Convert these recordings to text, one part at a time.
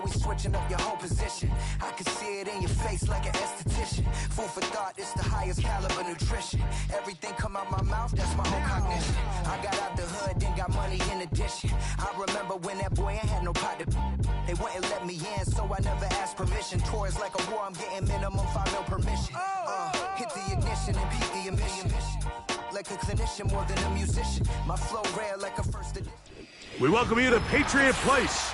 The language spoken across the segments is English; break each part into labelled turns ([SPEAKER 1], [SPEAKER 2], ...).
[SPEAKER 1] always switching up your whole position. I can see it in your face like an esthetician. Food for thought, it's the highest caliber nutrition. Everything come out my mouth, that's my own cognition. I got out the hood, then got money in addition. I remember when that boy ain't had no pot to... They wouldn't let me in, so I never asked permission. Tours like a war, I'm getting minimum 5 mil permission. Hit the ignition and beat the emission. Like a clinician more than a musician. My flow rare like a first edition.
[SPEAKER 2] We welcome you to Patriot Place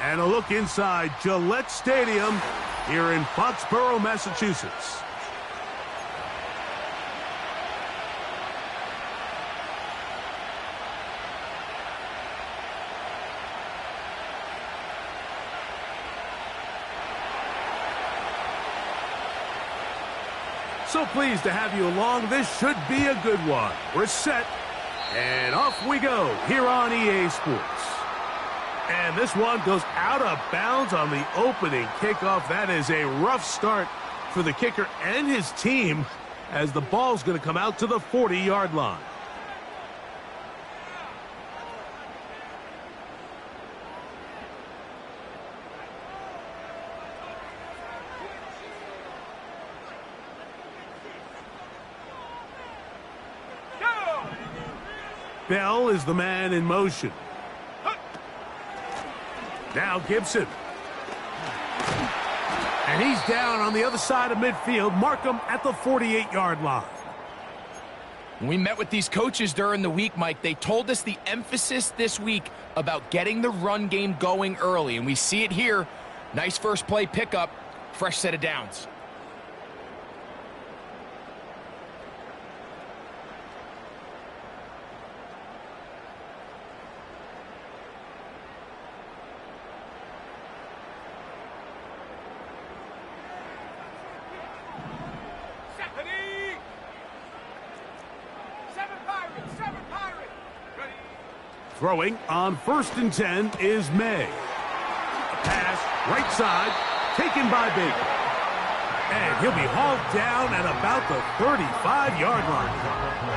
[SPEAKER 2] and a look inside Gillette Stadium here in Foxborough, Massachusetts. So pleased to have you along. This should be a good one. We're set, and off we go here on EA Sports. And this one goes out of bounds on the opening kickoff. That is a rough start for the kicker and his team as the ball's going to come out to the 40-yard line. Bell is the man in motion. Now Gibson. And he's down on the other side of midfield. Markham at the 48-yard line.
[SPEAKER 3] We met with these coaches during the week, Mike. They told us the emphasis this week about getting the run game going early, and we see it here. Nice first play pickup, fresh set of downs.
[SPEAKER 2] Throwing on 1st and 10 is May. A pass, right side, taken by Baker. And he'll be hauled down at about the 35-yard line.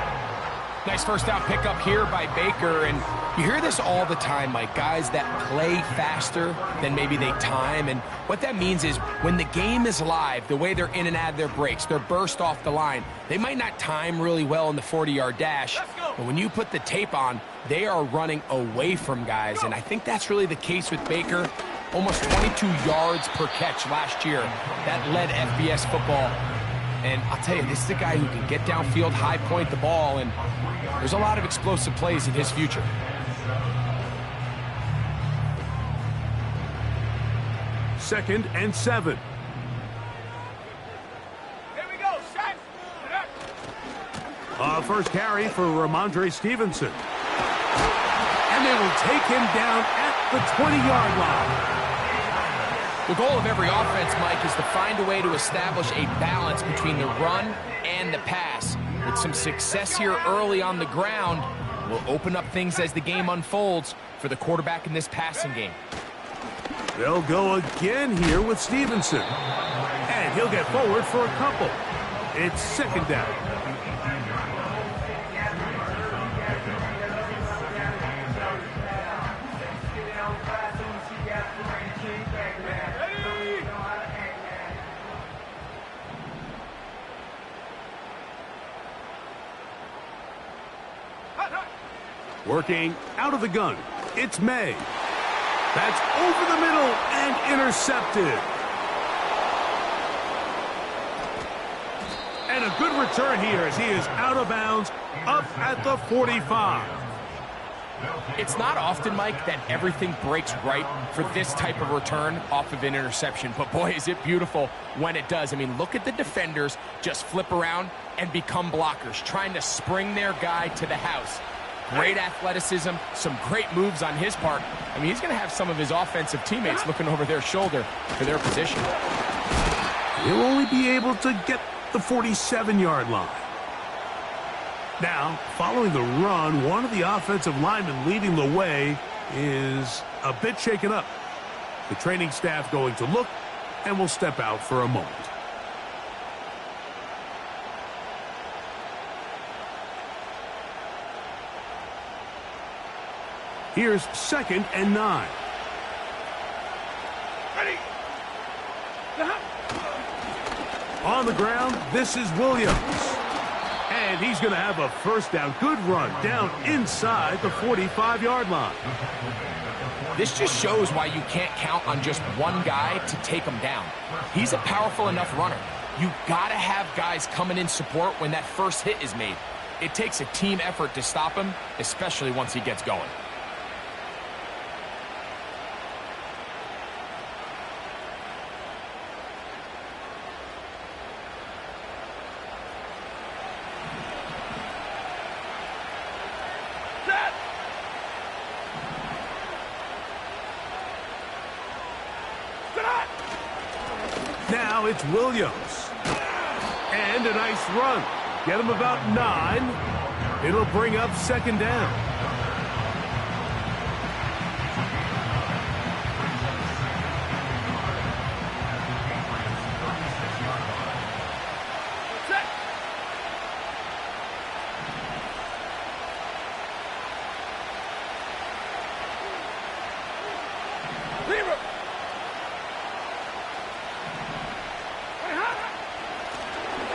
[SPEAKER 3] Nice first down pickup here by Baker, and you hear this all the time, Mike. Guys that play faster than maybe they time, and what that means is when the game is live, the way they're in and out of their breaks, they're burst off the line, they might not time really well in the 40-yard dash, but when you put the tape on, they are running away from guys, and I think that's really the case with Baker. Almost 22 yards per catch last year. That led FBS football. And I'll tell you, this is a guy who can get downfield, high point the ball, and there's a lot of explosive plays in his future.
[SPEAKER 2] Second and 7.
[SPEAKER 4] Here we go, set.
[SPEAKER 2] First carry for Ramondre Stevenson. And they will take him down at the 20-yard line.
[SPEAKER 3] The goal of every offense, Mike, is to find a way to establish a balance between the run and the pass. With some success here early on the ground, will open up things as the game unfolds for the quarterback in this passing game.
[SPEAKER 2] They'll go again here with Stevenson. And he'll get forward for a couple. It's second down. Working out of the gun, it's May. That's over the middle and intercepted. And a good return here as he is out of bounds up at the 45.
[SPEAKER 3] It's not often, Mike, that everything breaks right for this type of return off of an interception. But boy, is it beautiful when it does. I mean, look at the defenders just flip around and become blockers, trying to spring their guy to the house. Great athleticism, some great moves on his part. I mean, he's going to have some of his offensive teammates looking over their shoulder for their position.
[SPEAKER 2] He'll only be able to get the 47-yard line. Now, following the run, one of the offensive linemen leading the way is a bit shaken up. The training staff going to look and will step out for a moment. Here's 2nd and 9. On the ground, this is Williams. And he's going to have a first down. Good run down inside the 45-yard line.
[SPEAKER 3] This just shows why you can't count on just one guy to take him down. He's a powerful enough runner. You got to have guys coming in support when that first hit is made. It takes a team effort to stop him, especially once he gets going.
[SPEAKER 2] Now it's Williams. And a nice run. Get him about 9. It'll bring up second down.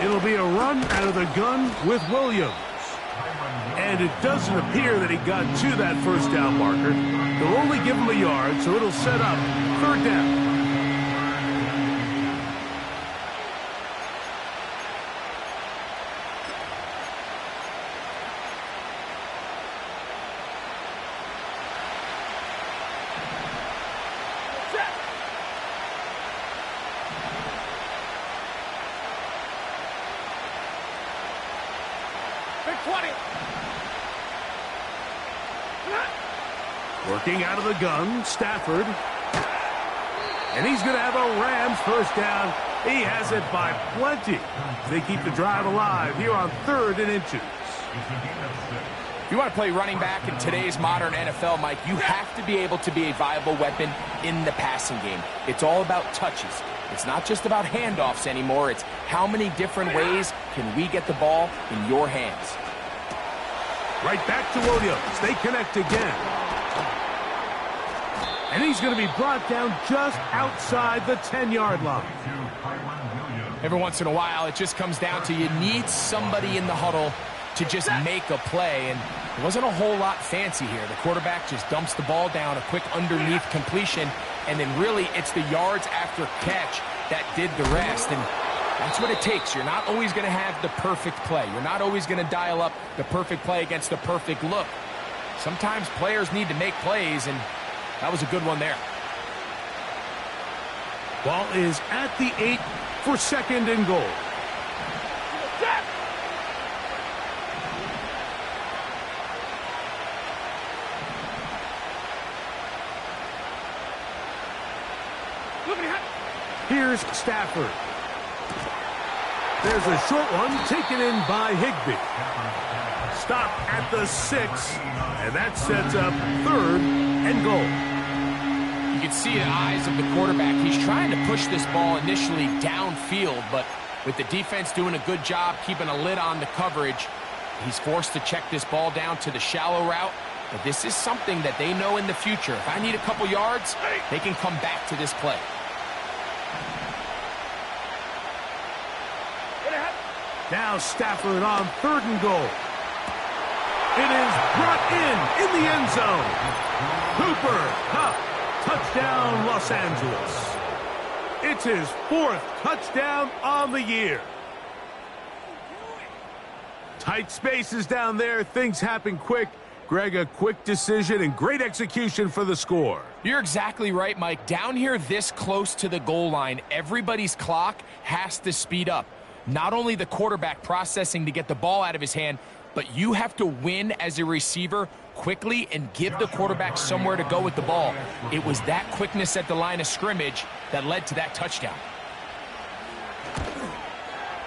[SPEAKER 2] It'll be a run out of the gun with Williams. And it doesn't appear that he got to that first down marker. They'll only give him a yard, so it'll set up third down. Working out of the gun, Stafford. And he's going to have a Rams first down. He has it by plenty. They keep the drive alive here on 3rd and inches.
[SPEAKER 3] If you want to play running back in today's modern NFL, Mike, you have to be able to be a viable weapon in the passing game. It's all about touches. It's not just about handoffs anymore. It's how many different ways can we get the ball in your hands.
[SPEAKER 2] Right back to Williams. They connect again. And he's going to be brought down just outside the 10-yard line.
[SPEAKER 3] Every once in a while, it just comes down to you need somebody in the huddle to just make a play. And it wasn't a whole lot fancy here. The quarterback just dumps the ball down, a quick underneath completion, and then really it's the yards after catch that did the rest. And that's what it takes. You're not always going to have the perfect play. You're not always going to dial up the perfect play against the perfect look. Sometimes players need to make plays, and that was a good one there.
[SPEAKER 2] Ball is at the 8 for 2nd and goal. Here's Stafford. There's a short one taken in by Higbee. Stop at the 6, and that sets up 3rd and goal.
[SPEAKER 3] You can see the eyes of the quarterback. He's trying to push this ball initially downfield, but with the defense doing a good job keeping a lid on the coverage, he's forced to check this ball down to the shallow route. But this is something that they know in the future. If I need a couple yards, they can come back to this play.
[SPEAKER 2] Now Stafford on 3rd and goal. It is brought in the end zone. Cooper Kupp, touchdown Los Angeles. It's his 4th touchdown on the year. Tight spaces down there. Things happen quick. Greg, a quick decision and great execution for the score.
[SPEAKER 3] You're exactly right, Mike. Down here this close to the goal line, everybody's clock has to speed up. Not only the quarterback processing to get the ball out of his hand, but you have to win as a receiver quickly and give the quarterback somewhere to go with the ball. It was that quickness at the line of scrimmage that led to that touchdown.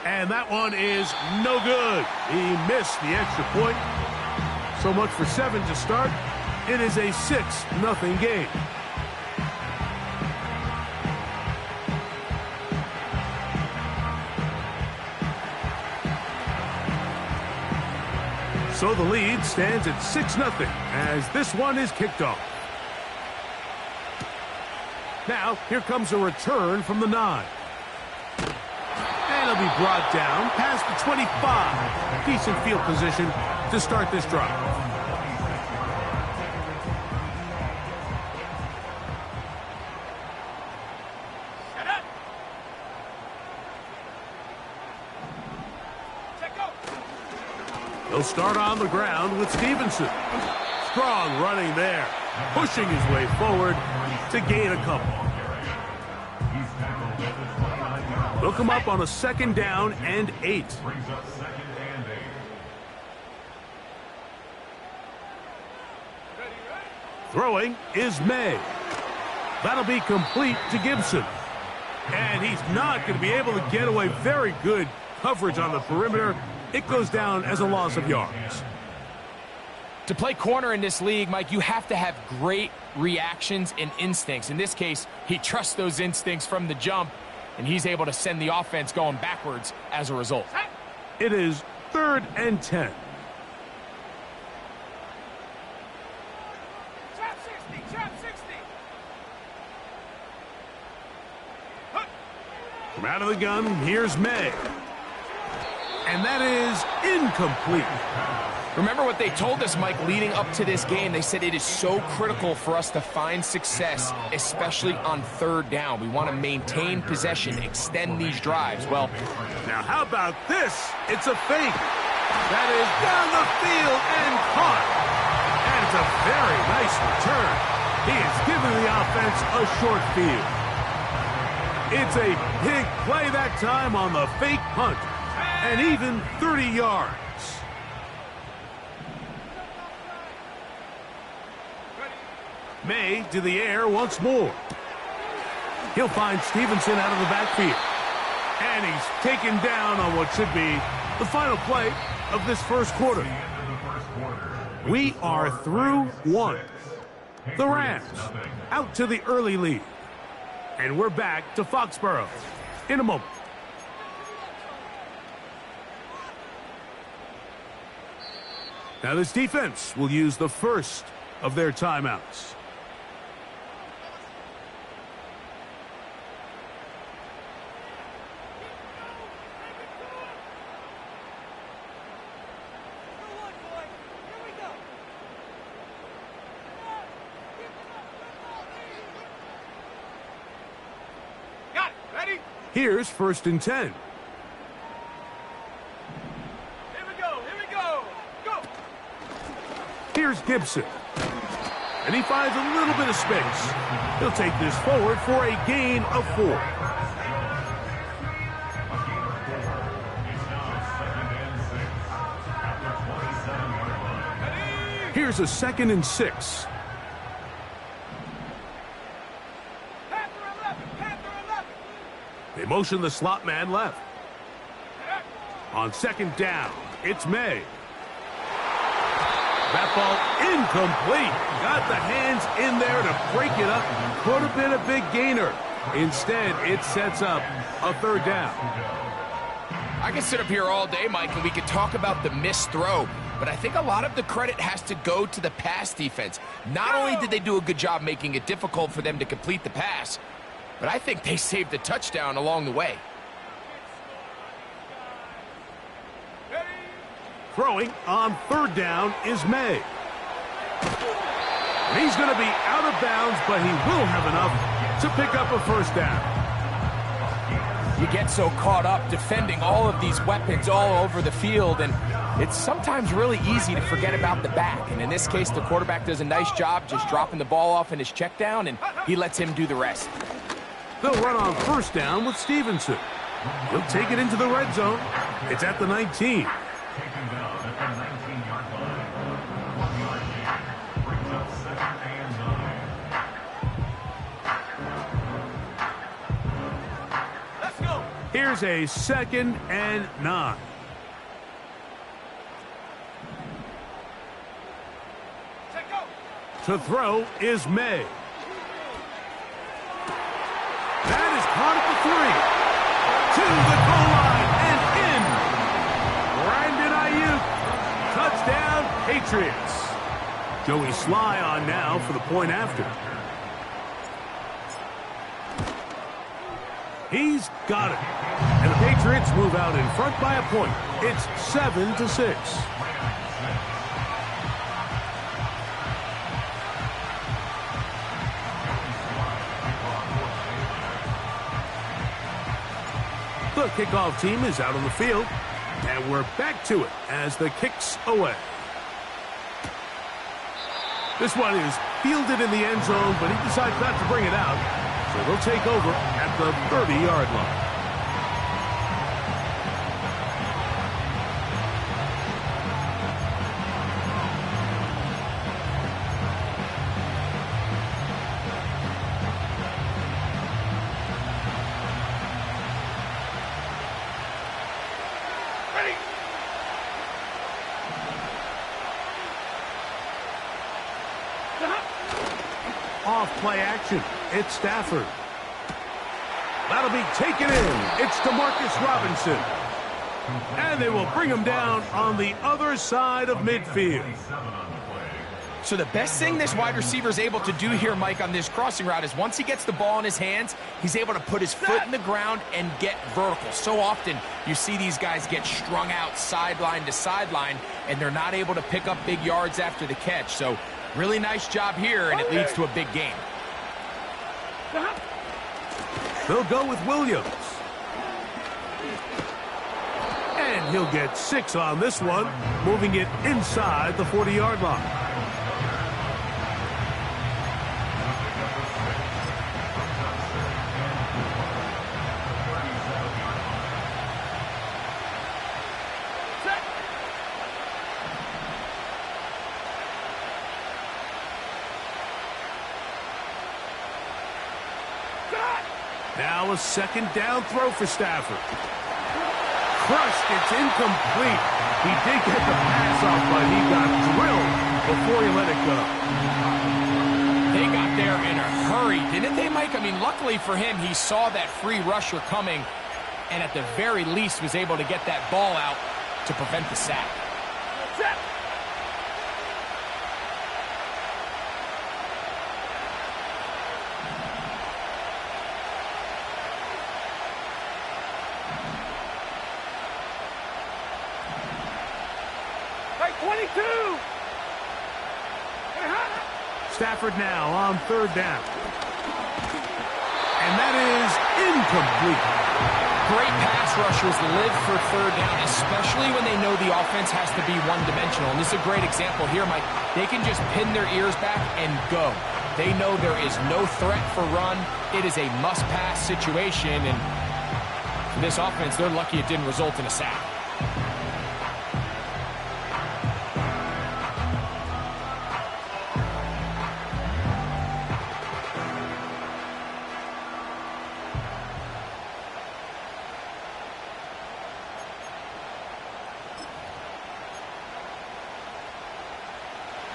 [SPEAKER 2] And that one is no good. He missed the extra point. So much for 7 to start. It is a 6-0 game. So the lead stands at 6-0 as this one is kicked off. Now, here comes a return from the 9. And he'll be brought down past the 25. Decent field position to start this drive. He'll start on the ground with Stevenson. Strong running there, pushing his way forward to gain a couple. They'll come up on a 2nd down and 8. Throwing is May. That'll be complete to Gibson. And he's not going to be able to get away. Very good coverage on the perimeter. It goes down as a loss of yards.
[SPEAKER 3] To play corner in this league, Mike, you have to have great reactions and instincts. In this case, he trusts those instincts from the jump, and he's able to send the offense going backwards as a result.
[SPEAKER 2] It is 3rd and 10.
[SPEAKER 4] Trap 60, trap 60.
[SPEAKER 2] From out of the gun, here's May. And that is incomplete.
[SPEAKER 3] Remember what they told us, Mike, leading up to this game. They said it is so critical for us to find success, especially on 3rd down. We want to maintain possession, extend these drives. Well,
[SPEAKER 2] now how about this? It's a fake. That is down the field and caught. And it's a very nice return. He has given the offense a short field. It's a big play that time on the fake punt. And even 30 yards. May to the air once more. He'll find Stevenson out of the backfield. And he's taken down on what should be the final play of this first quarter. We are through 1. The Rams out to the early lead. And we're back to Foxborough in a moment. Now this defense will use the first of their timeouts.
[SPEAKER 4] Got it. Ready?
[SPEAKER 2] Here's 1st and 10.
[SPEAKER 4] Here we go. Here we go. Go.
[SPEAKER 2] Here's Gibson. And he finds a little bit of space. He'll take this forward for a gain of 4. Here's a 2nd and 6.
[SPEAKER 4] Panther 11. Panther 11.
[SPEAKER 2] They motion the slot man left. On 2nd down, it's May. That ball incomplete. Got the hands in there to break it up. Could have been a big gainer. Instead, it sets up a 3rd down.
[SPEAKER 3] I could sit up here all day, Mike, and we could talk about the missed throw. But I think a lot of the credit has to go to the pass defense. Not only did they do a good job making it difficult for them to complete the pass, but I think they saved a touchdown along the way.
[SPEAKER 2] Throwing on 3rd down is May. And he's going to be out of bounds, but he will have enough to pick up a 1st down.
[SPEAKER 3] You get so caught up defending all of these weapons all over the field, and it's sometimes really easy to forget about the back. And in this case, the quarterback does a nice job just dropping the ball off in his check down, and he lets him do the rest.
[SPEAKER 2] They'll run on 1st down with Stevenson. He'll take it into the red zone. It's at the 19. Here's a 2nd and 9. To throw is May. That is caught at the 3. To the goal line and in. Brandon Ayuk. Touchdown, Patriots. Joey Sly on now for the point after. He's got it. And the Patriots move out in front by a point. It's 7-6. The kickoff team is out on the field. And we're back to it as the kick's away. This one is fielded in the end zone, but he decides not to bring it out. So they'll take over at the 30-yard line.
[SPEAKER 4] Ready.
[SPEAKER 2] Off play action. It's Stafford. That'll be taken in. It's DeMarcus Robinson. And they will bring him down on the other side of midfield.
[SPEAKER 3] So the best thing this wide receiver is able to do here, Mike, on this crossing route is once he gets the ball in his hands, he's able to put his foot in the ground and get vertical. So often you see these guys get strung out sideline to sideline, and they're not able to pick up big yards after the catch. So really nice job here, and it leads to a big gain.
[SPEAKER 2] They'll go with Williams. And he'll get 6 on this one, moving it inside the 40-yard line. Now a second down throw for Stafford. Crushed, it's incomplete. He did get the pass off, but he got drilled before he let it go.
[SPEAKER 3] They got there in a hurry, didn't they, Mike? I mean, luckily for him, he saw that free rusher coming, and at the very least was able to get that ball out to prevent the sack.
[SPEAKER 4] Like 22.
[SPEAKER 2] Stafford now on third down. And that is incomplete.
[SPEAKER 3] Great pass rushers live for third down, especially when they know the offense has to be one-dimensional. And this is a great example here, Mike. They can just pin their ears back and go. They know there is no threat for run. It is a must-pass situation. And for this offense, they're lucky it didn't result in a sack.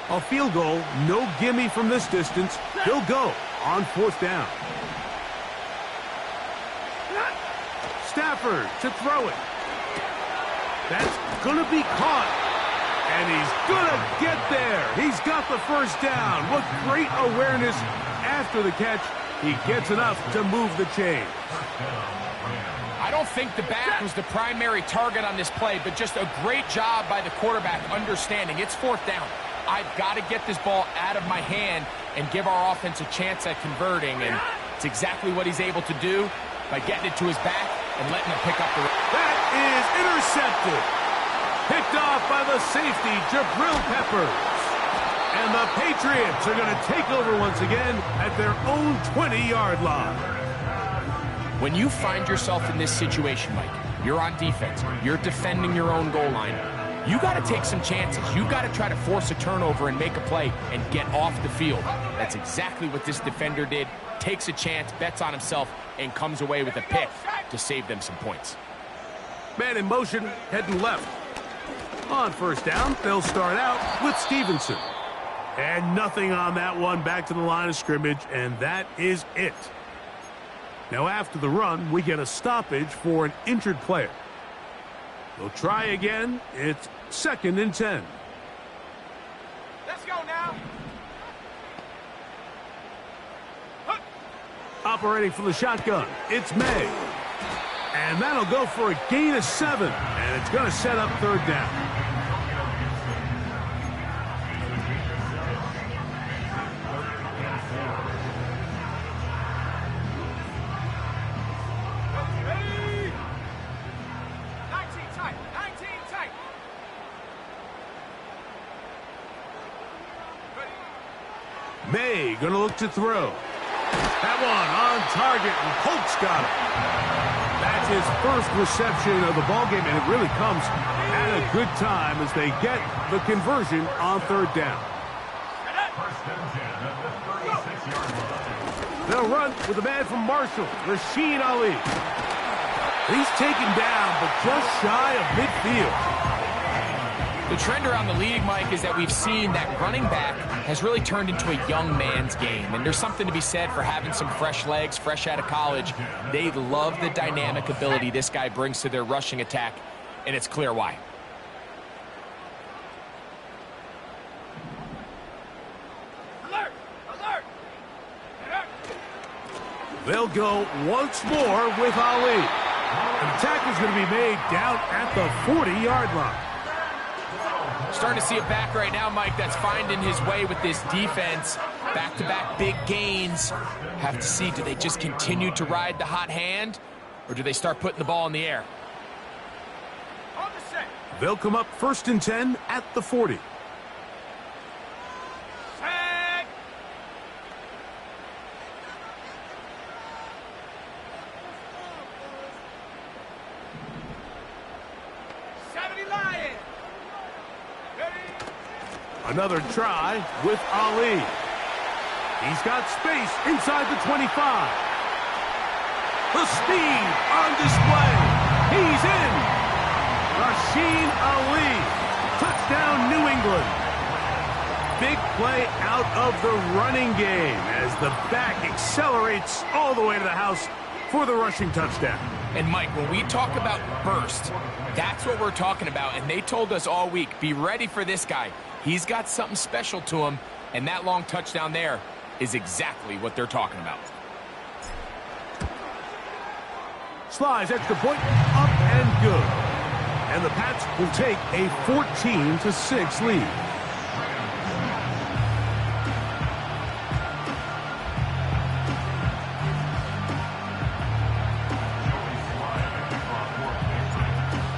[SPEAKER 2] A field goal, no gimme from this distance. He'll go on fourth down. Stafford to throw it. That's going to be caught. And he's going to get there. He's got the first down. What great awareness after the catch. He gets enough to move the chains.
[SPEAKER 3] I don't think the back was the primary target on this play, but just a great job by the quarterback understanding it's fourth down. I've got to get this ball out of my hand and give our offense a chance at converting, and it's exactly what he's able to do by getting it to his back and letting him pick up the...
[SPEAKER 2] That is intercepted. Picked off by the safety, Jabril Peppers. And the Patriots are going to take over once again at their own 20-yard line.
[SPEAKER 3] When you find yourself in this situation, Mike, you're on defense, you're defending your own goal line, you got to take some chances. You got to try to force a turnover and make a play and get off the field. That's exactly what this defender did. Takes a chance, bets on himself, and comes away with a pick to save them some points.
[SPEAKER 2] Man in motion, heading left. On first down, they'll start out with Stevenson. And nothing on that one, back to the line of scrimmage, and that is it. Now after the run, we get a stoppage for an injured player. They'll try again. It's 2nd and 10.
[SPEAKER 4] Let's go now.
[SPEAKER 2] A Operating from the shotgun, it's May. And that'll go for a gain of 7. And it's going to set up third down.
[SPEAKER 4] Ready? 19 tight. 19 tight. Ready?
[SPEAKER 2] May going to look to throw. That one on target, and Colts got it. That's his first reception of the ballgame, and it really comes at a good time as they get the conversion on third down. They'll run with a man from Marshall, Rasheen Ali. He's taken down, but just shy of midfield.
[SPEAKER 3] The trend around the league, Mike, is that we've seen that running back has really turned into a young man's game. And there's something to be said for having some fresh legs, fresh out of college. They love the dynamic ability this guy brings to their rushing attack, and it's clear why.
[SPEAKER 4] Alert! Alert! Alert!
[SPEAKER 2] They'll go once more with Ali. And the tackle's going to be made down at the 40-yard line.
[SPEAKER 3] Starting to see a back right now, Mike, that's finding his way with this defense. Back-to-back big gains. Have to see, do they just continue to ride the hot hand, or do they start putting the ball in the air?
[SPEAKER 4] On the set.
[SPEAKER 2] They'll come up 1st and 10 at the 40.
[SPEAKER 4] Set. Lion.
[SPEAKER 2] Another try with Ali. He's got space inside the 25. The speed on display. He's in. Rasheen Ali. Touchdown, New England. Big play out of the running game as the back accelerates all the way to the house for the rushing touchdown.
[SPEAKER 3] And Mike, when we talk about burst, that's what we're talking about. And they told us all week, be ready for this guy. He's got something special to him, and that long touchdown there is exactly what they're talking about.
[SPEAKER 2] Slides extra point, up and good. And the Pats will take a 14-6 lead.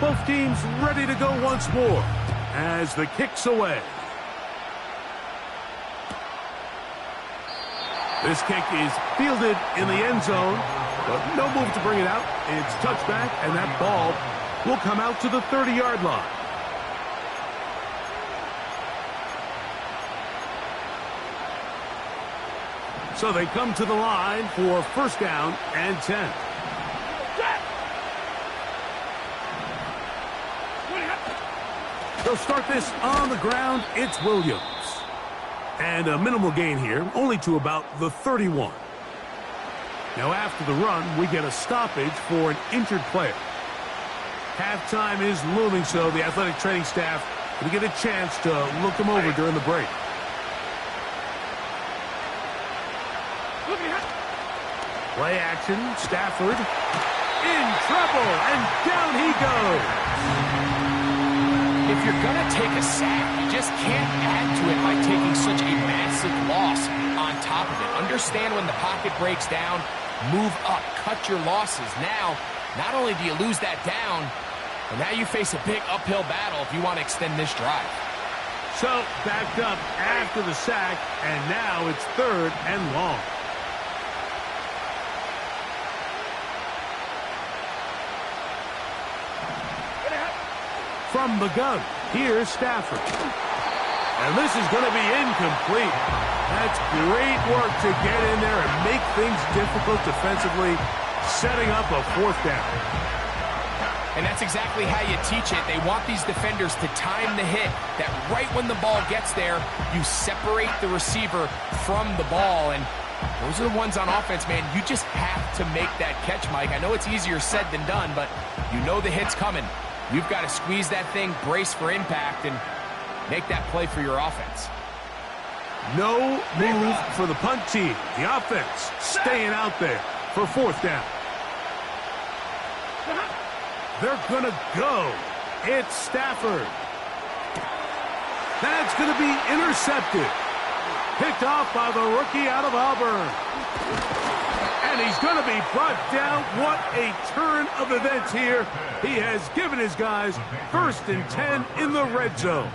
[SPEAKER 2] Both teams ready to go once more as the kick's away. This kick is fielded in the end zone, but no move to bring it out. It's touchback, and that ball will come out to the 30-yard line. So they come to the line for 1st down and 10. They'll start this on the ground. It's Williams. And a minimal gain here, only to about the 31. Now after the run, we get a stoppage for an injured player. Halftime is looming, so the athletic training staff will get a chance to look him over during the break. Play action, Stafford in trouble, and down he goes.
[SPEAKER 3] If you're going to take a sack, you just can't add to it by taking such a massive loss on top of it. Understand when the pocket breaks down, move up, cut your losses. Now, not only do you lose that down, but now you face a big uphill battle if you want to extend this drive.
[SPEAKER 2] So, backed up after the sack, and now it's 3rd and long. From the gun, here's Stafford. And this is going to be incomplete. That's great work to get in there and make things difficult defensively, setting up a 4th down.
[SPEAKER 3] And that's exactly how you teach it. They want these defenders to time the hit, that right when the ball gets there, you separate the receiver from the ball. And those are the ones on offense, man. You just have to make that catch, Mike. I know it's easier said than done, but you know the hit's coming. You've got to squeeze that thing, brace for impact, and make that play for your offense.
[SPEAKER 2] No move for the punt team. The offense staying out there for 4th down. They're going to go. It's Stafford. That's going to be intercepted. Picked off by the rookie out of Auburn. And he's going to be brought down. What a turn of events here. He has given his guys 1st and 10 in the red zone.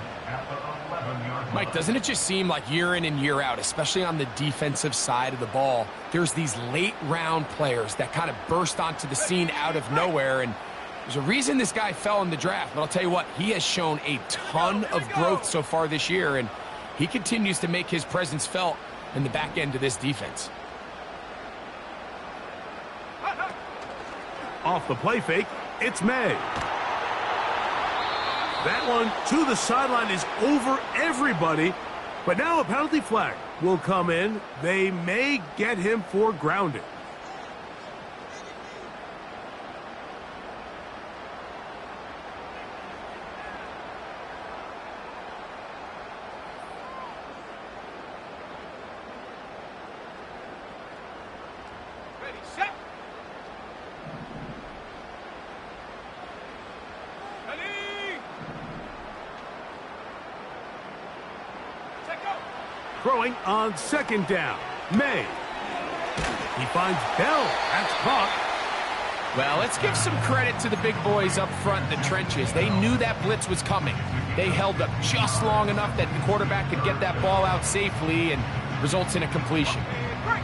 [SPEAKER 3] Mike, doesn't it just seem like year in and year out, especially on the defensive side of the ball, there's these late-round players that kind of burst onto the scene out of nowhere, and there's a reason this guy fell in the draft, but I'll tell you what, he has shown a ton of growth so far this year, and he continues to make his presence felt in the back end of this defense.
[SPEAKER 2] Off the play fake, it's May. That one to the sideline is over everybody, but now a penalty flag will come in. They may get him for grounding.
[SPEAKER 4] Ready, set. Ready. Set, go.
[SPEAKER 2] Throwing on 2nd down. May. He finds Bell. That's caught.
[SPEAKER 3] Well, let's give some credit to the big boys up front in the trenches. They knew that blitz was coming. They held up just long enough that the quarterback could get that ball out safely and results in a completion.
[SPEAKER 4] Break.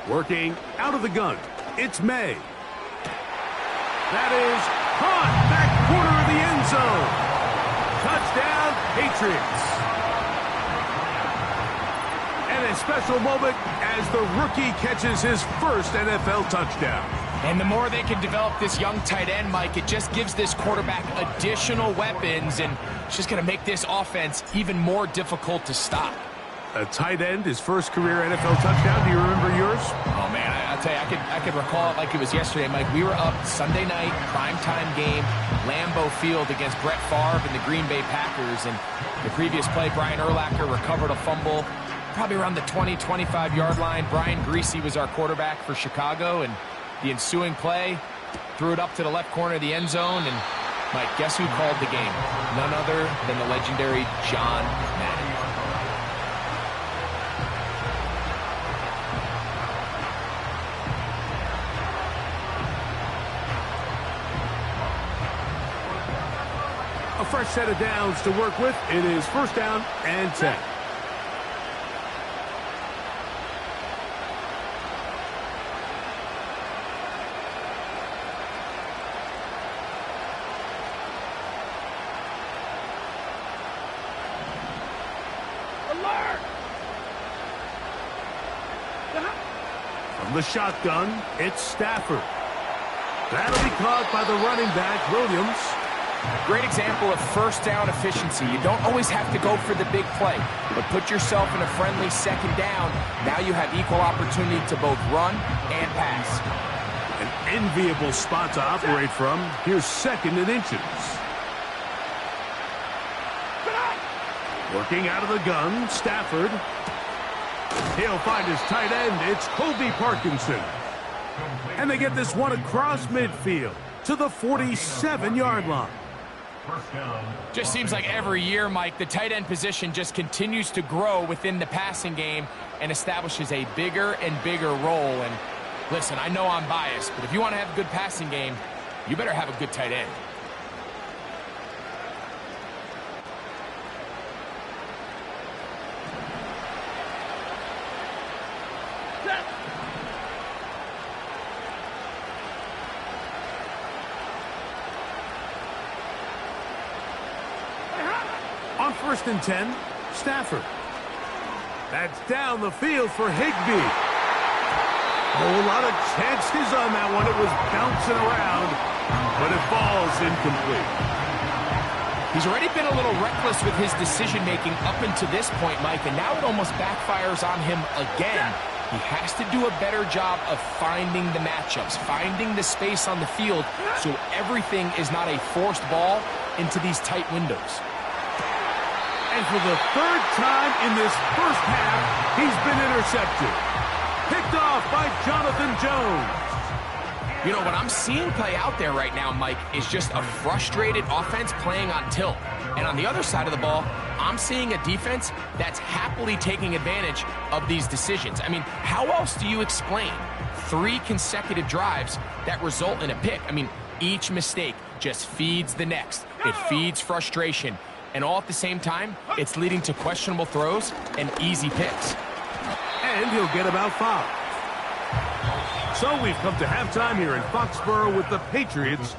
[SPEAKER 2] Working out of the gun. It's May. That is caught. Back corner of the end zone. Touchdown, Patriots. And a special moment as the rookie catches his 1st NFL touchdown.
[SPEAKER 3] And the more they can develop this young tight end, Mike, it just gives this quarterback additional weapons, and it's just going to make this offense even more difficult to stop.
[SPEAKER 2] A tight end, his 1st career NFL touchdown. Do you remember yours?
[SPEAKER 3] Oh, man, I'll tell you, I could recall it like it was yesterday, Mike. We were up Sunday night, primetime game, Lambeau Field against Brett Favre and the Green Bay Packers. And the previous play, Brian Urlacher recovered a fumble probably around the 20, 25-yard line. Brian Greasy was our quarterback for Chicago, and the ensuing play threw it up to the left corner of the end zone. And, Mike, guess who called the game? None other than the legendary John Madden.
[SPEAKER 2] A fresh set of downs to work with. It is 1st down and 10.
[SPEAKER 4] Alert.
[SPEAKER 2] From the shotgun, it's Stafford. That'll be caught by the running back, Williams.
[SPEAKER 3] Great example of 1st down efficiency. You don't always have to go for the big play, but put yourself in a friendly 2nd down. Now you have equal opportunity to both run and pass.
[SPEAKER 2] An enviable spot to operate from. Here's 2nd and inches. Working out of the gun, Stafford. He'll find his tight end. It's Colby Parkinson. And they get this one across midfield to the 47-yard line.
[SPEAKER 3] Just seems like every year, Mike, the tight end position just continues to grow within the passing game and establishes a bigger and bigger role. And listen, I know I'm biased, but if you want to have a good passing game, you better have a good tight end.
[SPEAKER 2] On 1st and 10, Stafford. That's down the field for Higbee. A whole lot of chances on that one. It was bouncing around, but it falls incomplete.
[SPEAKER 3] He's already been a little reckless with his decision-making up until this point, Mike, and now it almost backfires on him again. He has to do a better job of finding the matchups, finding the space on the field so everything is not a forced ball into these tight windows.
[SPEAKER 2] And for the third time in this first half, he's been intercepted. Picked off by Jonathan Jones.
[SPEAKER 3] You know, what I'm seeing play out there right now, Mike, is just a frustrated offense playing on tilt. And on the other side of the ball, I'm seeing a defense that's happily taking advantage of these decisions. I mean, how else do you explain 3 consecutive drives that result in a pick? I mean, each mistake just feeds the next. It feeds frustration. And all at the same time, it's leading to questionable throws and easy picks.
[SPEAKER 2] And he'll get about 5. So we've come to halftime here in Foxborough with the Patriots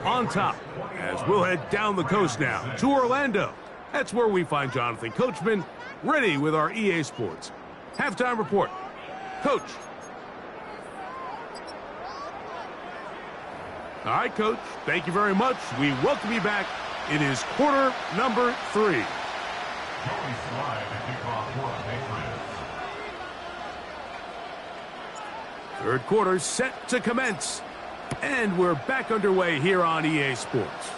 [SPEAKER 2] on top. As we'll head down the coast now to Orlando. That's where we find Jonathan Coachman ready with our EA Sports halftime report. Coach. All right, Coach. Thank you very much. We welcome you back. It is quarter number 3. Third quarter set to commence. And we're back underway here on EA Sports.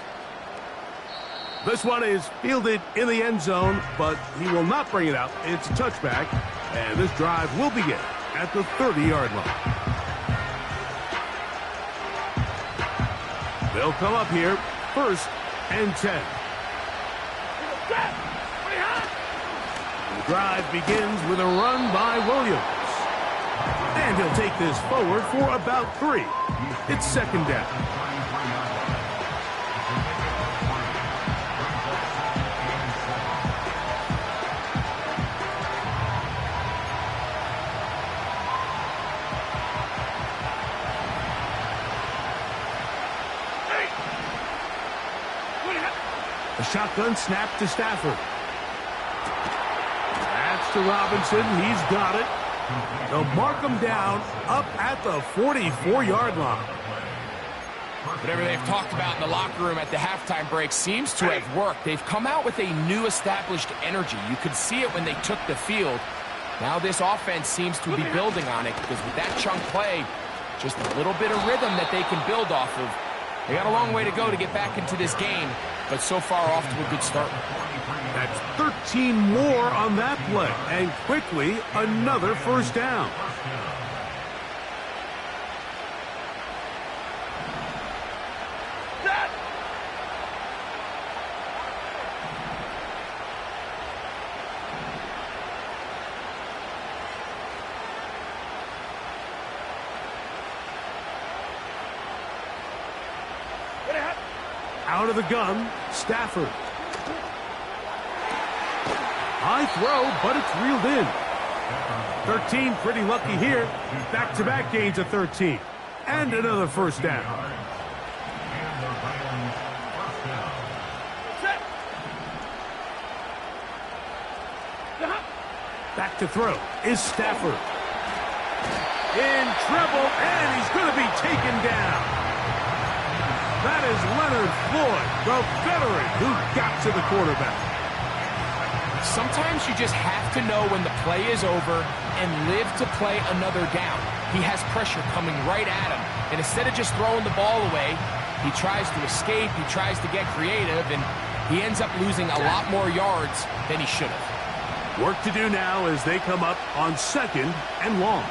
[SPEAKER 2] This one is fielded in the end zone, but he will not bring it out. It's a touchback, and this drive will begin at the 30-yard line. They'll come up here, 1st and 10. The drive begins with a run by Williams. And he'll take this forward for about 3. It's 2nd down. A shotgun snap to Stafford. That's to Robinson. He's got it. They'll mark him down up at the 44-yard line.
[SPEAKER 3] Whatever they've talked about in the locker room at the halftime break seems to have worked. They've come out with a new established energy. You could see it when they took the field. Now this offense seems to be building on it because with that chunk play, just a little bit of rhythm that they can build off of. They got a long way to go to get back into this game, but so far off to a good start.
[SPEAKER 2] That's 13 more on that play, and quickly another 1st down. Out of the gun, Stafford. High throw, but it's reeled in. 13 pretty lucky here. Back-to-back gains of 13. And another 1st down. Back to throw is Stafford. In trouble, and he's going to be taken down. That is Leonard Floyd, the veteran who got to the quarterback.
[SPEAKER 3] Sometimes you just have to know when the play is over and live to play another down. He has pressure coming right at him, and instead of just throwing the ball away, he tries to escape, he tries to get creative, and he ends up losing a lot more yards than he should have.
[SPEAKER 2] Work to do now as they come up on 2nd and long.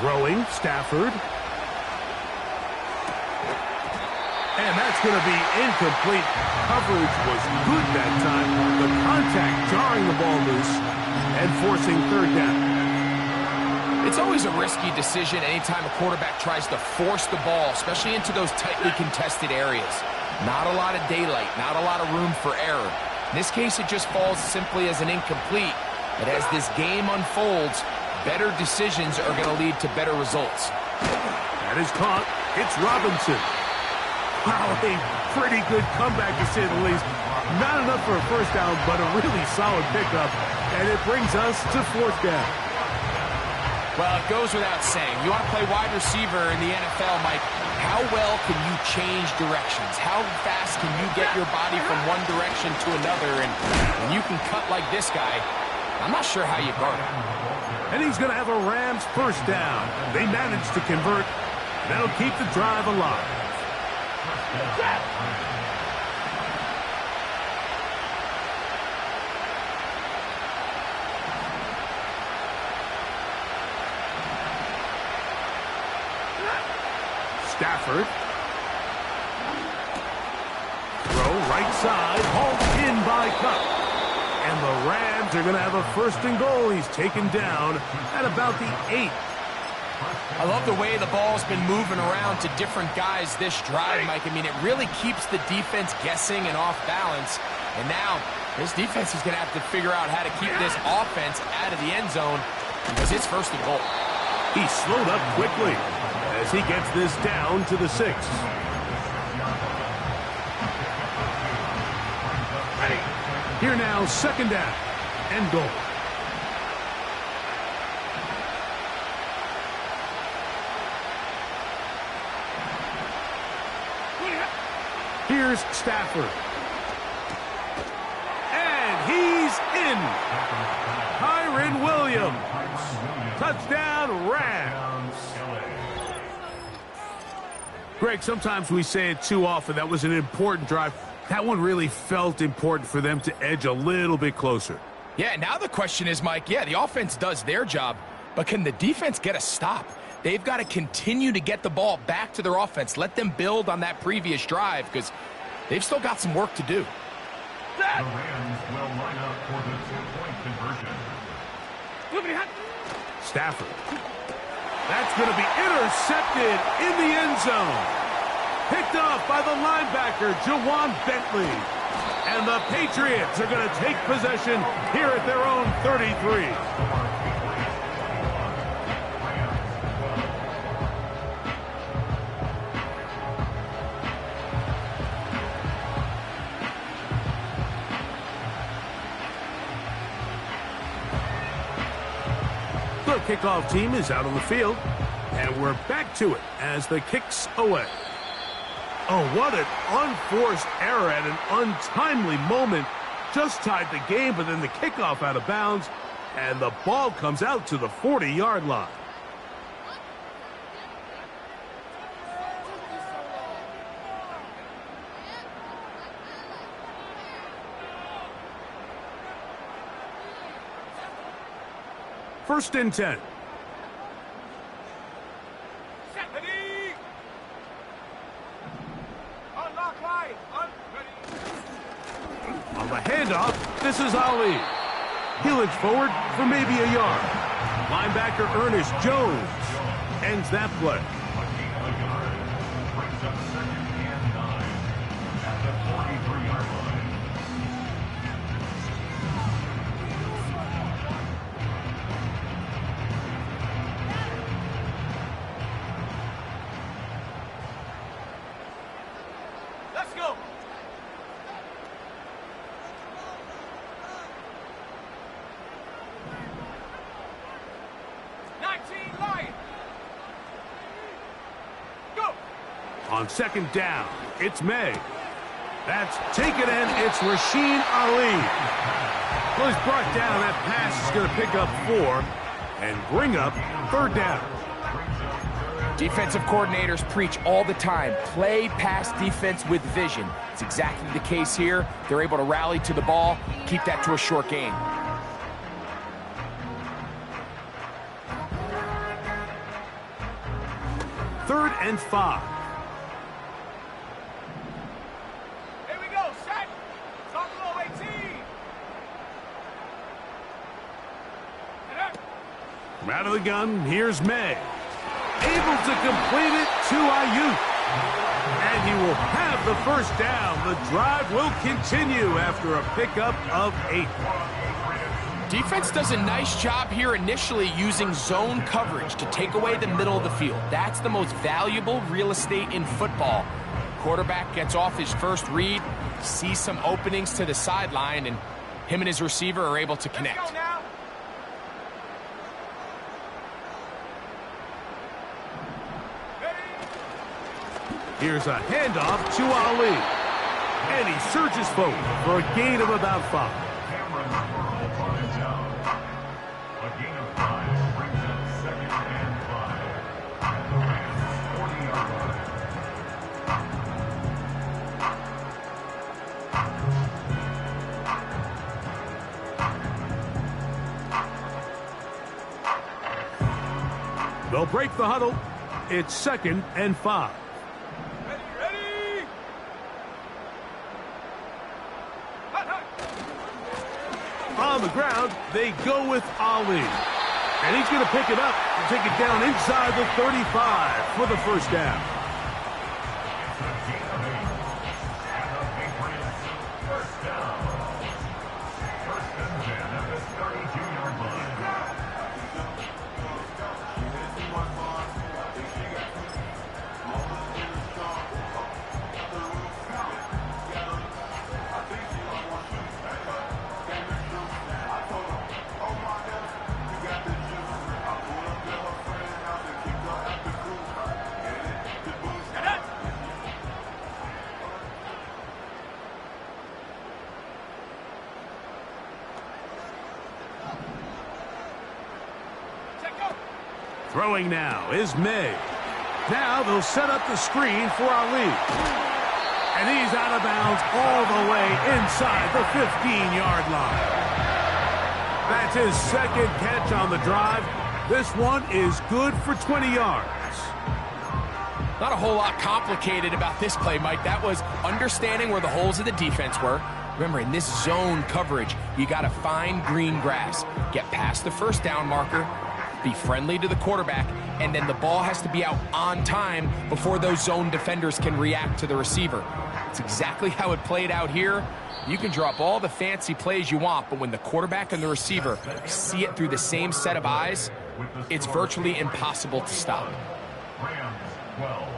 [SPEAKER 2] Throwing, Stafford. And that's going to be incomplete. Coverage was good that time. The contact jarring the ball loose and forcing 3rd down.
[SPEAKER 3] It's always a risky decision anytime a quarterback tries to force the ball, especially into those tightly contested areas. Not a lot of daylight, not a lot of room for error. In this case, it just falls simply as an incomplete. But as this game unfolds, better decisions are going to lead to better results.
[SPEAKER 2] That is caught. It's Robinson. Wow, a pretty good comeback to say the least. Not enough for a 1st down, but a really solid pickup. And it brings us to 4th down.
[SPEAKER 3] Well, it goes without saying. You want to play wide receiver in the NFL, Mike, how well can you change directions? How fast can you get your body from one direction to another? And when you can cut like this guy, I'm not sure how you guard him.
[SPEAKER 2] And he's going to have a Rams first down. They managed to convert. That'll keep the drive alive. Stafford. Throw right side, hauled in by Kupp. And the Rams are going to have a first and goal. He's taken down at about the 8.
[SPEAKER 3] I love the way the ball's been moving around to different guys this drive, Mike. I mean, it really keeps the defense guessing and off balance. And now this defense is going to have to figure out how to keep this offense out of the end zone because it's first and goal.
[SPEAKER 2] He slowed up quickly as he gets this down to the 6. Here now, second down and goal. Here's Stafford. And he's in. Kyren Williams. Touchdown, Rams. Greg, sometimes we say it too often. That was an important drive. That one really felt important for them to edge a little bit closer.
[SPEAKER 3] Yeah, now the question is, Mike, yeah, the offense does their job, but can the defense get a stop? They've got to continue to get the ball back to their offense. Let them build on that previous drive because they've still got some work to do.
[SPEAKER 5] The Rams will line up for the two-point conversion.
[SPEAKER 2] Stafford. That's going to be intercepted in the end zone. Picked off by the linebacker, Jawan Bentley. And the Patriots are going to take possession here at their own 33. The kickoff team is out on the field, and we're back to it as the kick's away. Oh, what an unforced error at an untimely moment. Just tied the game, but then the kickoff out of bounds, and the ball comes out to the 40-yard line. First and 10. On the handoff, this is Ali. He looks forward for maybe a yard. Linebacker Ernest Jones ends that play.
[SPEAKER 5] Brings up second and 9 at the 43-yard line.
[SPEAKER 4] Let's go.
[SPEAKER 2] On second down, it's May. That's taken in. It's Rasheen Ali. Well, he's brought down. That pass is going to pick up 4 and bring up third down.
[SPEAKER 3] Defensive coordinators preach all the time, play pass defense with vision. It's exactly the case here. They're able to rally to the ball, keep that to a short gain.
[SPEAKER 2] Third and 5.
[SPEAKER 4] Here we go, set. Talk low, 18.
[SPEAKER 2] From out of the gun, here's May. Able to complete it to Ayuk. And he will have the first down. The drive will continue after a pickup of 8.
[SPEAKER 3] Defense does a nice job here initially using zone coverage to take away the middle of the field. That's the most valuable real estate in football. Quarterback gets off his first read, sees some openings to the sideline, and him and his receiver are able to connect.
[SPEAKER 4] Let's go now.
[SPEAKER 2] Here's a handoff to Ali. And he surges forward for a gain of about 5.
[SPEAKER 5] A gain of 5 brings up 2nd and 5. At the Rams' 40-yard line.
[SPEAKER 2] They'll break the huddle. It's 2nd and 5.
[SPEAKER 4] Ready?
[SPEAKER 2] On the ground, they go with Ali. And he's going to pick it up and take it down inside the 35 for the first down.
[SPEAKER 5] It's a gain of 8. And the Patriots first down. 1st and 10 at the 32-yard line.
[SPEAKER 2] Throwing now is May. Now they'll set up the screen for Ali. And he's out of bounds all the way inside the 15-yard line. That's his 2nd catch on the drive. This one is good for 20 yards.
[SPEAKER 3] Not a whole lot complicated about this play, Mike. That was understanding where the holes of the defense were. Remember, in this zone coverage, you got to find green grass. Get past the first down marker, be friendly to the quarterback, and then the ball has to be out on time before those zone defenders can react to the receiver. It's exactly how it played out here. You can drop all the fancy plays you want, but when the quarterback and the receiver see it through the same set of eyes, it's virtually impossible to stop.
[SPEAKER 5] Rams 12.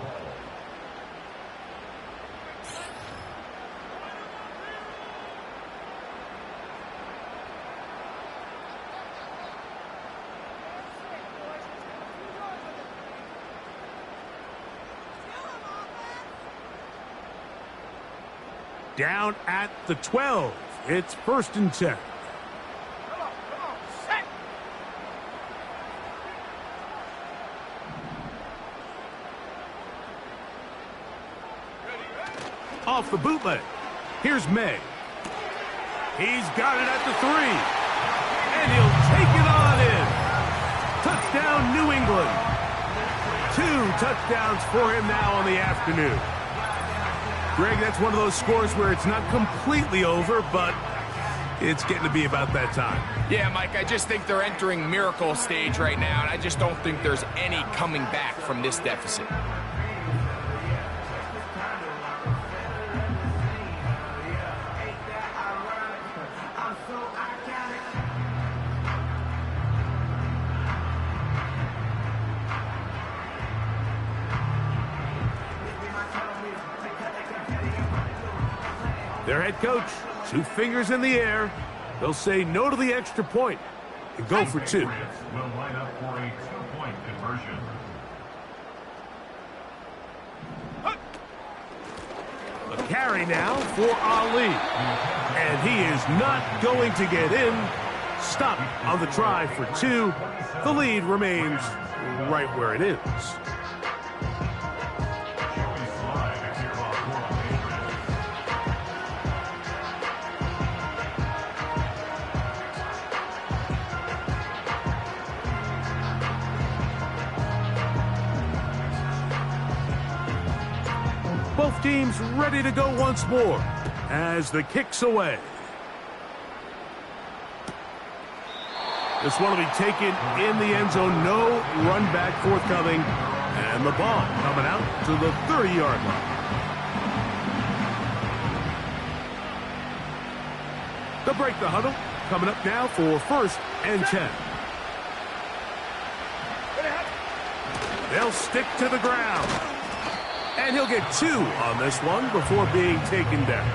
[SPEAKER 2] Down at the 12. It's 1st and 10.
[SPEAKER 4] Come on, set.
[SPEAKER 2] Off the bootleg. Here's May. He's got it at the 3. And he'll take it on in. Touchdown, New England. 2 touchdowns for him now on the afternoon. Greg, that's one of those scores where it's not completely over, but it's getting to be about that time.
[SPEAKER 3] Yeah, Mike, I just think they're entering miracle stage right now, and I just don't think there's any coming back from this deficit.
[SPEAKER 2] Their head coach, 2 fingers in the air. They'll say no to the extra point and go for 2.
[SPEAKER 5] Patriots will line up for a 2-point conversion.
[SPEAKER 2] A carry now for Ali. And he is not going to get in. Stop on the try for 2. The lead remains right where it is. Both teams ready to go once more as the kick's away. This one will be taken in the end zone. No run back forthcoming. And the ball coming out to the 30-yard line. They'll break the huddle. Coming up now for 1st and 10. They'll stick to the ground. And he'll get 2 on this one before being taken down.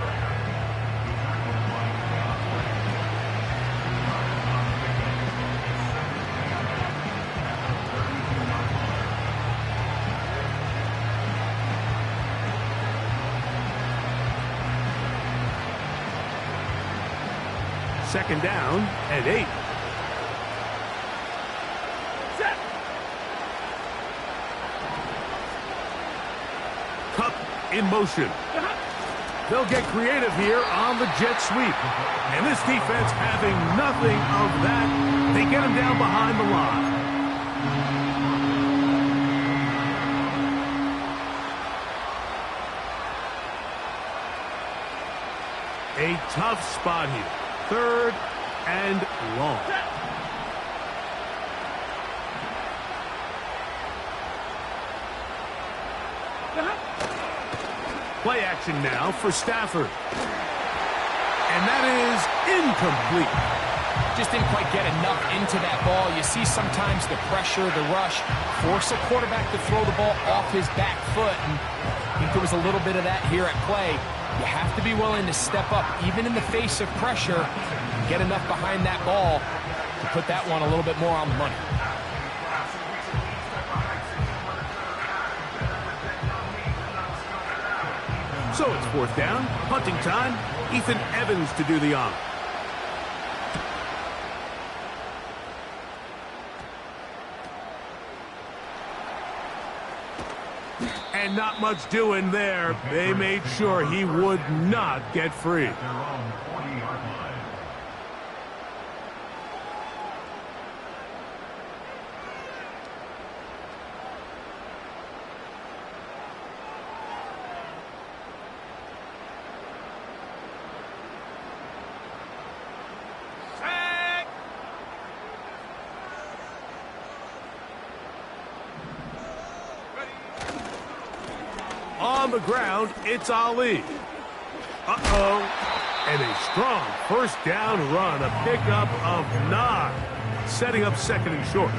[SPEAKER 2] Second down and 8. in motion. They'll get creative here on the jet sweep. And this defense having nothing of that, they get him down behind the line. A tough spot here. 3rd and long. Play action now for Stafford. And that is incomplete.
[SPEAKER 3] Just didn't quite get enough into that ball. You see sometimes the pressure, the rush, force a quarterback to throw the ball off his back foot. And I think there was a little bit of that here at play. You have to be willing to step up, even in the face of pressure, and get enough behind that ball to put that one a little bit more on the money.
[SPEAKER 2] So it's 4th down, punting time. Ethan Evans to do the honor. And not much doing there. They made sure he would not get free.
[SPEAKER 5] Their own 40-yard line.
[SPEAKER 2] On the ground, it's Ali. Uh-oh. And a strong 1st down run, a pickup of 9, setting up 2nd and short.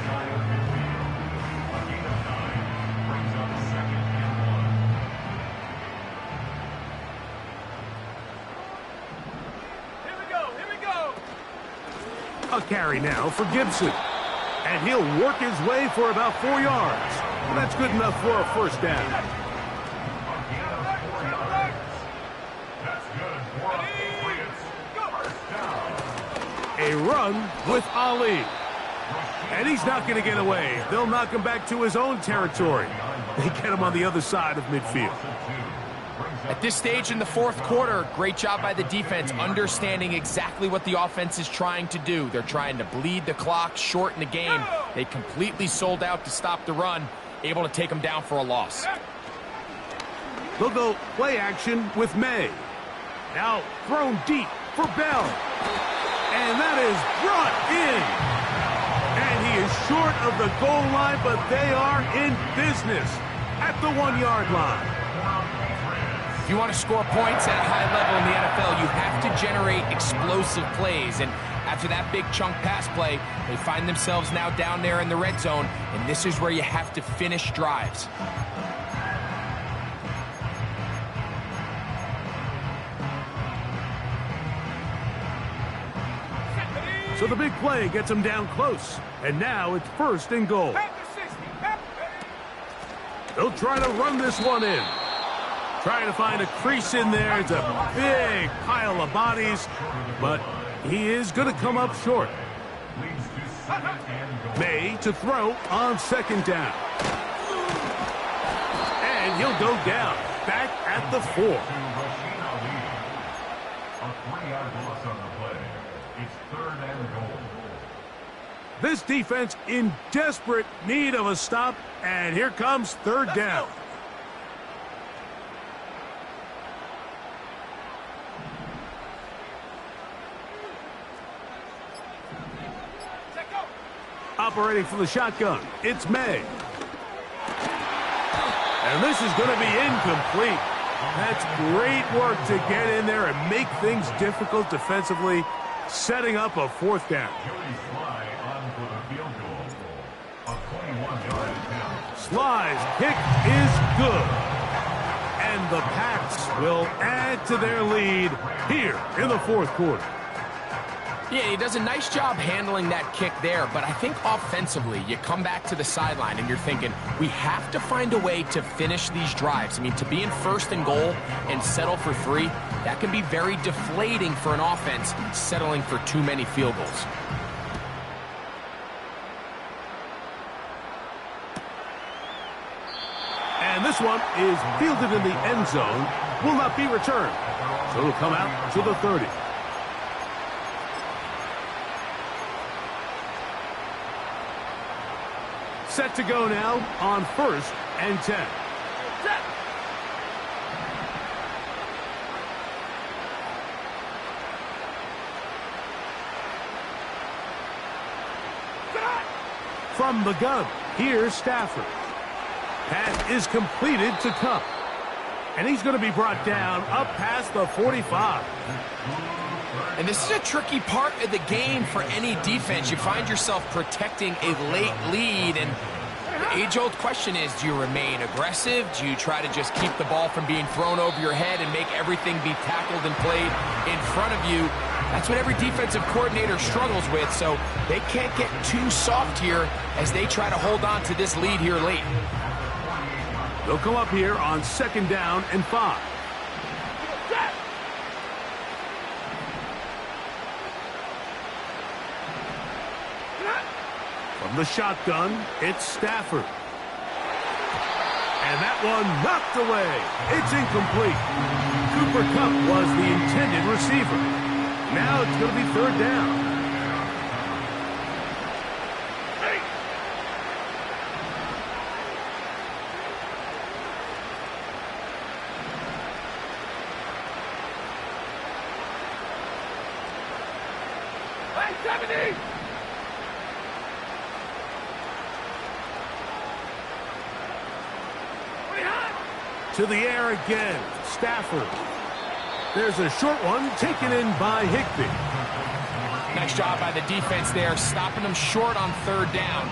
[SPEAKER 4] Here we go.
[SPEAKER 2] A carry now for Gibson. And he'll work his way for about 4 yards. Well, that's good enough for a 1st down. A run with Ali. And he's not going to get away. They'll knock him back to his own territory. They get him on the other side of midfield.
[SPEAKER 3] At this stage in the 4th quarter, great job by the defense, understanding exactly what the offense is trying to do. They're trying to bleed the clock, shorten the game. They completely sold out to stop the run, able to take them down for a loss.
[SPEAKER 2] They'll go play action with May. Now thrown deep for Bell. And that is brought in. And he is short of the goal line, but they are in business at the 1-yard line.
[SPEAKER 3] If you want to score points at a high level in the NFL, you have to generate explosive plays. And after that big chunk pass play, they find themselves now down there in the red zone, and this is where you have to finish drives.
[SPEAKER 2] So the big play gets him down close. And now it's 1st and goal. They'll try to run this one in. Trying to find a crease in there. It's a big pile of bodies. But he is going to come up short. May to throw on 2nd down. And he'll go down. Back at the 4.
[SPEAKER 5] A 3-yard loss on the play. It's 3rd and goal.
[SPEAKER 2] This defense in desperate need of a stop. And here comes 3rd down. Operating from the shotgun, it's May. And this is going to be incomplete. That's great work to get in there and make things difficult defensively, setting up a 4th down.
[SPEAKER 5] Sly on for the field goal. A 21-yard attempt.
[SPEAKER 2] Sly's kick is good. And the Pats will add to their lead here in the 4th quarter.
[SPEAKER 3] Yeah, he does a nice job handling that kick there, but I think offensively, you come back to the sideline and you're thinking, we have to find a way to finish these drives. I mean, to be in 1st and goal and settle for 3, that can be very deflating for an offense settling for too many field goals.
[SPEAKER 2] And This one is fielded in the end zone, will not be returned. So it'll come out to the 30. Set to go now on 1st and 10.
[SPEAKER 4] Set.
[SPEAKER 2] From the gun, here's Stafford. Pass is completed to Kupp. And he's going to be brought down up past the 45.
[SPEAKER 3] And this is a tricky part of the game for any defense. You find yourself protecting a late lead, and the age-old question is, do you remain aggressive? Do you try to just keep the ball from being thrown over your head and make everything be tackled and played in front of you? That's what every defensive coordinator struggles with, so they can't get too soft here as they try to hold on to this lead here late.
[SPEAKER 2] They'll come up here on 2nd down and 5. From the shotgun, it's Stafford. And that one knocked away. It's incomplete. Cooper Kupp was the intended receiver. Now it's going to be 3rd down. To the air again, Stafford. There's a short one taken in by Higbee.
[SPEAKER 3] Nice job by the defense there, stopping them short on 3rd down.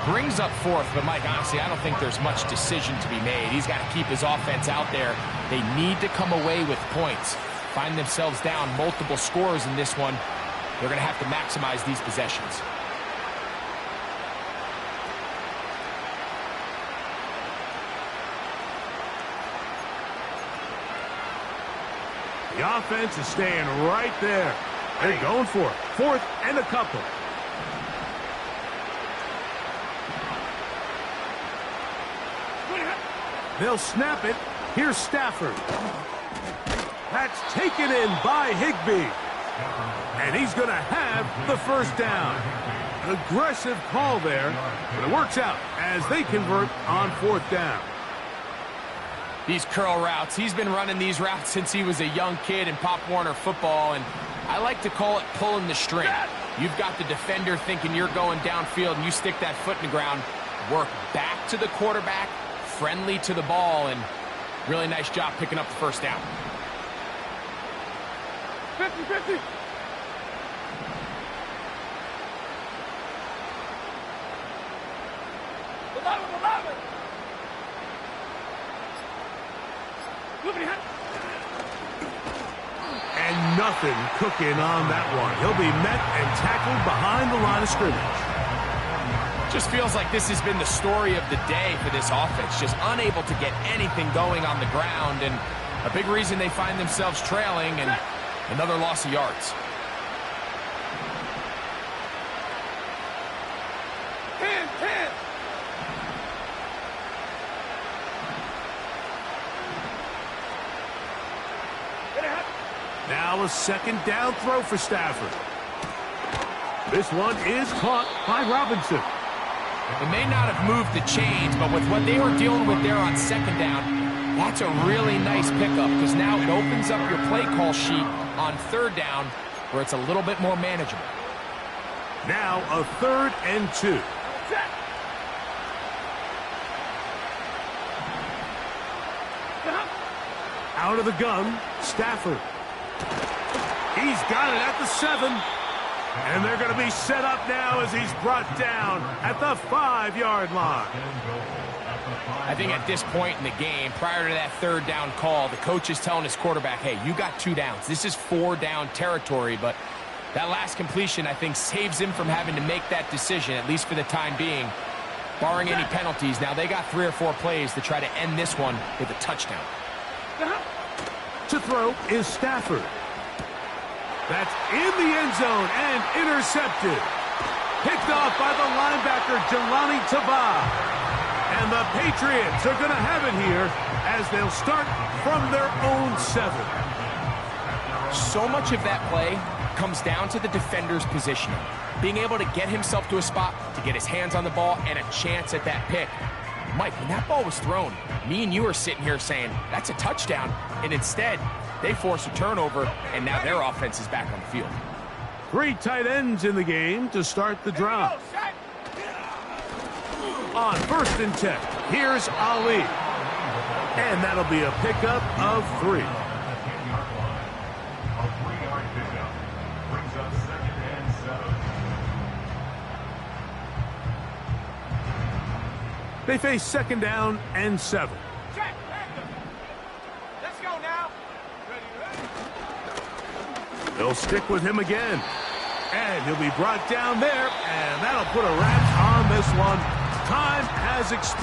[SPEAKER 3] Brings up 4th, but Mike, honestly, I don't think there's much decision to be made. He's got to keep his offense out there. They need to come away with points. Find themselves down multiple scores in this one. They're going to have to maximize these possessions.
[SPEAKER 2] The offense is staying right there. They're going for it. 4th and a couple. They'll snap it. Here's Stafford. That's taken in by Higbee. And he's going to have the 1st down. An aggressive call there, but it works out as they convert on 4th down.
[SPEAKER 3] These curl routes, he's been running these routes since he was a young kid in Pop Warner football, and I like to call it pulling the string. You've got the defender thinking you're going downfield, and you stick that foot in the ground, work back to the quarterback, friendly to the ball, and really nice job picking up the 1st down.
[SPEAKER 4] 50-50.
[SPEAKER 2] And nothing cooking on that one. He'll be met and tackled behind the line of scrimmage.
[SPEAKER 3] Just feels like this has been the story of the day for this offense. Just unable to get anything going on the ground, and a big reason they find themselves trailing, and another loss of yards.
[SPEAKER 2] Now a 2nd down throw for Stafford. This one is caught by Robinson.
[SPEAKER 3] It may not have moved the chains, but with what they were dealing with there on 2nd down, that's a really nice pickup, because now it opens up your play call sheet on 3rd down where it's a little bit more manageable.
[SPEAKER 2] Now a 3rd and 2. Out of the gun, Stafford. He's got it at the 7. And they're going to be set up now as he's brought down at the 5-yard line.
[SPEAKER 3] I think at this point in the game, prior to that 3rd down call, the coach is telling his quarterback, hey, you got 2 downs. This is 4-down territory, but that last completion, I think, saves him from having to make that decision, at least for the time being, barring any penalties. Now they got 3 or 4 plays to try to end this one with a touchdown.
[SPEAKER 2] To throw is Stafford. That's in the end zone and intercepted. Picked off by the linebacker, Jelani Tavai. And the Patriots are going to have it here as they'll start from their own 7.
[SPEAKER 3] So much of that play comes down to the defender's positioning. Being able to get himself to a spot, to get his hands on the ball, and a chance at that pick. Mike, when that ball was thrown, me and you are sitting here saying, that's a touchdown. And instead, they force a turnover, and now their offense is back on the field.
[SPEAKER 2] 3 tight ends in the game to start the drive. On 1st and 10, here's Ali. And that'll be a pickup of 3.
[SPEAKER 5] A 3-yard pickup brings up 2nd and 7.
[SPEAKER 2] They face 2nd down and 7.
[SPEAKER 4] Check. Let's go now. Ready.
[SPEAKER 2] They'll stick with him again. And he'll be brought down there, and that'll put a wrap on this one. Time has expired.